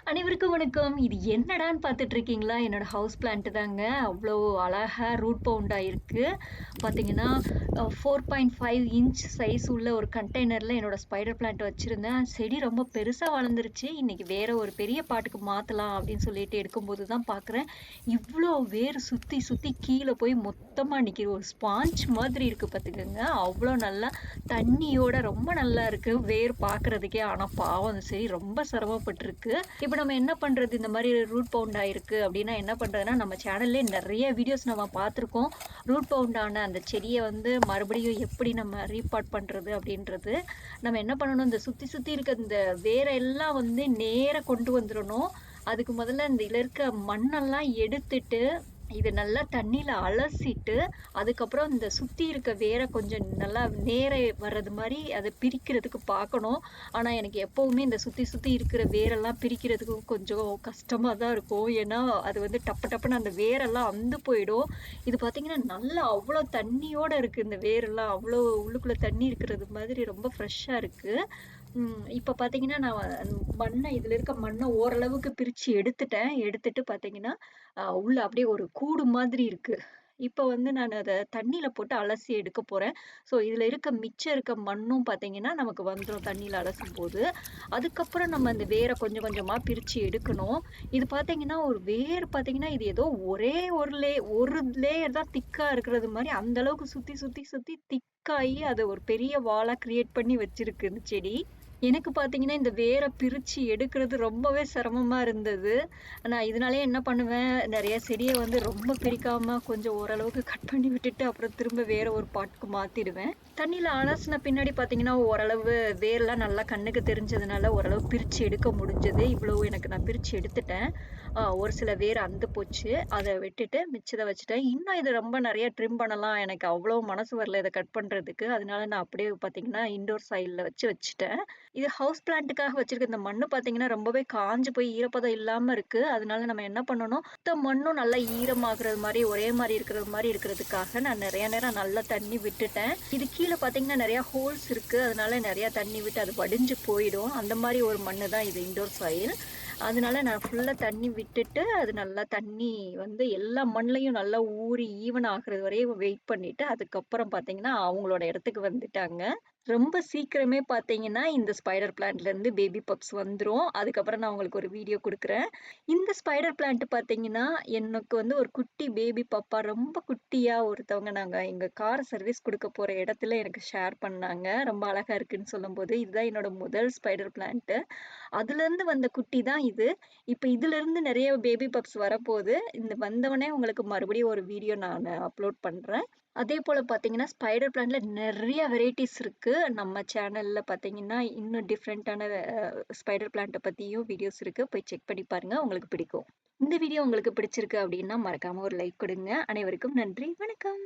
அனைவருக்கும் வணக்கம். இது என்னடான்னு பார்த்துட்டு இருக்கீங்களா? என்னோட ஹவுஸ் பிளான்ட் தாங்க. அவ்ளோ அழகா ரூட் பவுண்ட் ஆயிருக்கு. பார்த்தீங்கன்னா, 4.5 இன்ச் சைஸ் உள்ள ஒரு கண்டெய்னர்ல என்னோட ஸ்பைடர் பிளான்ட் வச்சிருந்தேன். செடி ரொம்ப பெருசா வளர்ந்துருச்சு. இன்னைக்கு வேற ஒரு பெரிய பாட்டுக்கு மாத்தலாம் அப்படின்னு சொல்லிட்டு எடுக்கும்போது தான் பார்க்குறேன். இவ்ளோ வேர் சுத்தி சுத்தி கீழ போய் மொத்தமா நிக்குது. ஒரு ஸ்பாஞ்ச் மாதிரி இருக்கு பார்த்துக்கங்க. அவ்ளோ நல்லா தண்ணியோட ரொம்ப நல்லா இருக்கு. வேர் பார்க்கறதுக்கே. ஆனா பாவம் அந்த செடி ரொம்ப சிரமப்பட்டுருக்கு. இப்ப நம்ம என்ன பண்றது? இந்த மாரி ரூட் பவுண்ட் ஆயிருக்கு அப்டின்னா என்ன பண்றதுன்னா, நம்ம சேனல்லயே நெறைய வீடியோஸ் நம்ம பார்த்துருக்கோம். ரூட் பவுண்ட் ஆன அந்த செடிய வந்து மறுபடியும் எப்படி நம்ம ரீபாட் பண்றது அப்டின்றது. நம்ம என்ன பண்ணணும், இந்த சுத்தி சுத்தி இருக்க இந்த வேர எல்லாம் வந்து நேரா கொண்டு வந்துரணும். அதுக்கு முதல்ல இதுல இருக்க மண்ணெல்லாம் எடுத்துட்டு, இத நல்லா தண்ணீல அலசிட்டு, அதுக்கப்புறம் இந்த சுத்தி இருக்க வேர கொஞ்சம் நல்லா நேரா வர்றது மாரி அத பிரிக்கிறதுக்கு பார்க்கணும். ஆனா, எனக்கு எப்பவுமே இந்த சுத்தி சுத்தி இருக்கிற வேரெல்லாம் பிரிக்கிறதுக்கு கொஞ்சம் கஷ்டமா தான் இருக்கும். ஏன்னா, அது வந்து டப்பு டப்புன்னு அந்த வேரெல்லாம் அந்து போயிடும். இது பார்த்தீங்கன்னா, நல்லா அவ்ளோ தண்ணியோட இருக்கு இந்த வேரெல்லாம். அவ்ளோ உள்ளுக்குள்ள தண்ணி இருக்கிறது மாதிரி ரொம்ப ஃப்ரெஷ்ஷா இருக்கு. இப்ப பார்த்தீங்கன்னா, நான் மண்ண இதுல இருக்க மண்ண ஓரளவுக்கு பிரிச்சு எடுத்துட்டேன். எடுத்துட்டு பார்த்தீங்கன்னா, உள்ள அப்படியே ஒரு கூடு மாதிரி இருக்கு. இப்ப வந்து நான் அத தண்ணீல போட்டு அலசி எடுக்க போறேன். ஸோ இதுல மிச்சம் இருக்க மண்ணும் பார்த்தீங்கன்னா, நமக்கு வந்துரும் தண்ணீல அலசும்போது. அதுக்கப்புறம் நம்ம அந்த வேர கொஞ்சம் கொஞ்சமா பிரிச்சு எடுக்கணும். இது பார்த்தீங்கன்னா, ஒரு வேர் பார்த்தீங்கன்னா, இது ஏதோ ஒரே ஒரு லேயர் தான் திக்கா இருக்கிறது மாரி அந்த அளவுக்கு சுத்தி சுத்தி சுத்தி திக்காயி அத ஒரு பெரிய வாலா கிரியேட் பண்ணி வச்சிருக்கு இந்த செடி. எனக்கு பார்த்தீங்கன்னா, இந்த வேர பிரிச்சு எடுக்குறது ரொம்பவே சிரமமா இருந்தது. நான் இதனாலேயே என்ன பண்ணுவேன், நெறைய செடிய வந்து ரொம்ப பிரிக்காம கொஞ்சம் ஓரளவுக்கு கட் பண்ணி விட்டுட்டு, அப்புறம் திரும்ப வேற ஒரு பாட்டுக்கு மாத்திடுவேன். தண்ணீல அலசுன பின்னாடி பார்த்தீங்கன்னா, ஓரளவு வேர்லாம் நல்லா கண்ணுக்கு தெரிஞ்சதுனால, ஓரளவு பிரிச்சு எடுக்க முடிஞ்சது. இவ்வளவு எனக்கு நான் பிரிச்சு எடுத்துட்டேன். ஒரு சில வேர் அந்து போச்சு. அத விட்டுட்டு மிச்சத வச்சுட்டேன். இன்னும் இது ரொம்ப நெறைய ட்ரிம் பண்ணலாம். எனக்கு அவ்வளோ மனசு வரல இத கட் பண்றதுக்கு. அதனால நான் அப்படியே பார்த்தீங்கன்னா, இன்டோர் சாயில்ல வச்சுட்டேன். இது ஹவுஸ் பிளான்ட்டுக்காக வச்சிருக்க இந்த மண்ணு பார்த்தீங்கன்னா, ரொம்பவே காஞ்சு போய் ஈரப்பதம் இல்லாம இருக்கு. அதனால நம்ம என்ன பண்ணணும், மொத்த மண்ணும் நல்லா ஈரமாகுறது மாரி, ஒரே மாரி இருக்கிறது மாரி இருக்கிறதுக்காக நான் நெறைய நேரம் நல்லா தண்ணி விட்டுட்டேன். இது கீழ பார்த்தீங்கன்னா, நெறைய ஹோல்ஸ் இருக்கு. அதனால நெறைய தண்ணி விட்டு அது வடிஞ்சு போயிடும். அந்த மாரி ஒரு மண்ணு தான் இது இன்டோர் சாயில். அதனால நான் ஃபுல்லா தண்ணி விட்டுட்டு, அது நல்லா தண்ணி வந்து எல்லா மண்லயும் நல்லா ஊறி ஈவன் ஆகுறது வரையும் வெயிட் பண்ணிட்டு, அதுக்கப்புறம் பார்த்தீங்கன்னா, அவங்களோட இடத்துக்கு வந்துட்டாங்க. ரொம்ப சீக்கிரமே பார்த்தீங்கன்னா, இந்த ஸ்பைடர் பிளான்ட்லேருந்து பேபி பப்ஸ் வந்துரும். அதுக்கப்புறம் நான் உங்களுக்கு ஒரு வீடியோ குடுக்குறேன். இந்த ஸ்பைடர் பிளான்ட் பார்த்தீங்கன்னா, எனக்கு வந்து ஒரு குட்டி பேபி பப்பா ரொம்ப குட்டியா ஒருத்தவங்க நாங்க எங்க கார் சர்வீஸ் குடுக்க போற இடத்துல எனக்கு ஷேர் பண்ணாங்க. ரொம்ப அழகா இருக்குன்னு சொல்லும்போது, இதுதான் என்னோட முதல் ஸ்பைடர் பிளான்ட். அதுலருந்து வந்த குட்டி தான் இது. இப்ப இதுலருந்து நெறைய பேபி பப்ஸ் வரப்போது. இந்த வந்தவுனே உங்களுக்கு மறுபடியும் ஒரு வீடியோ நானு அப்லோட் பண்றேன். அதேபோல பார்த்தீங்கன்னா, ஸ்பைடர் பிளான்ட்ல நெறைய வெரைட்டீஸ் இருக்கு. நம்ம சேனல்ல பார்த்தீங்கன்னா, இன்னும் டிஃபரண்டான ஸ்பைடர் பிளான்ட்ட பத்தியும் வீடியோஸ் இருக்கு. போய் செக் பண்ணி பாருங்க. உங்களுக்கு பிடிக்கும். இந்த வீடியோ உங்களுக்கு பிடிச்சிருக்கு அப்டின்னா, மறக்காம ஒரு லைக் குடுங்க. அனைவருக்கும் நன்றி. வணக்கம்.